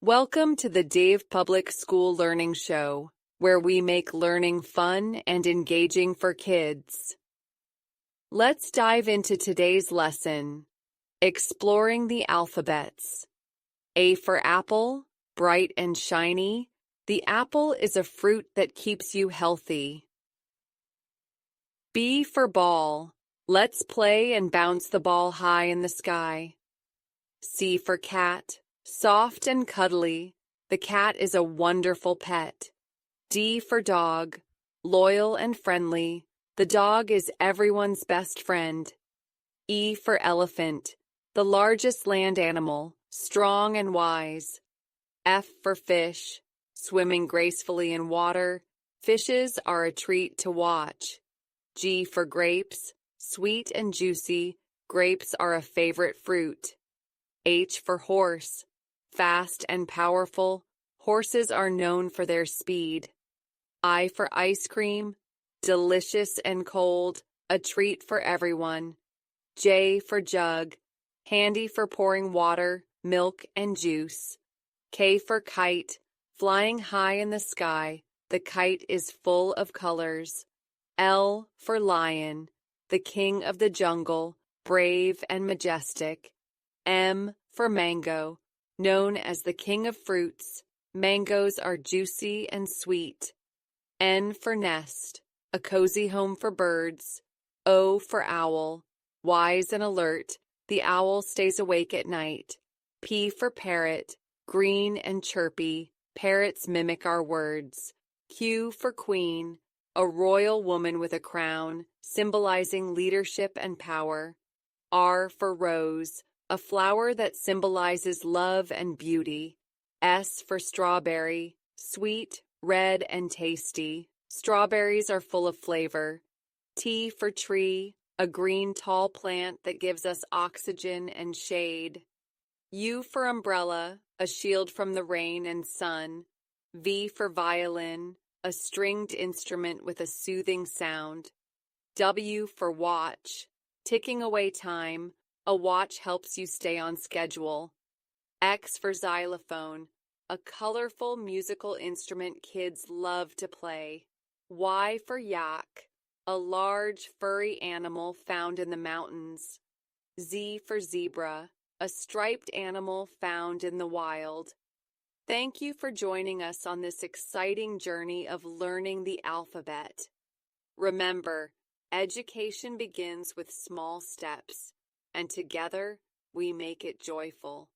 Welcome to the Dave Public School Learning Show, where we make learning fun and engaging for kids. Let's dive into today's lesson, exploring the alphabets. A for apple, bright and shiny. The apple is a fruit that keeps you healthy. B for ball. Let's play and bounce the ball high in the sky. C for cat. Soft and cuddly, the cat is a wonderful pet. D for dog, loyal and friendly, the dog is everyone's best friend. E for elephant, the largest land animal, strong and wise. F for fish, swimming gracefully in water, fishes are a treat to watch. G for grapes, sweet and juicy, grapes are a favorite fruit. H for horse, fast and powerful, horses are known for their speed. I for ice cream, delicious and cold, a treat for everyone. J for jug, handy for pouring water, milk, and juice. K for kite, flying high in the sky, the kite is full of colors. L for lion, the king of the jungle, brave and majestic. M for mango, known as the king of fruits, mangoes are juicy and sweet. N for nest, a cozy home for birds. O for owl, wise and alert, the owl stays awake at night. P for parrot, green and chirpy, parrots mimic our words. Q for queen, a royal woman with a crown, symbolizing leadership and power. R for rose, a flower that symbolizes love and beauty. S for strawberry, sweet, red, and tasty. Strawberries are full of flavor. T for tree, a green tall plant that gives us oxygen and shade. U for umbrella, a shield from the rain and sun. V for violin, a stringed instrument with a soothing sound. W for watch, ticking away time. A watch helps you stay on schedule. X for xylophone, a colorful musical instrument kids love to play. Y for yak, a large furry animal found in the mountains. Z for zebra, a striped animal found in the wild. Thank you for joining us on this exciting journey of learning the alphabet. Remember, education begins with small steps, and together we make it joyful.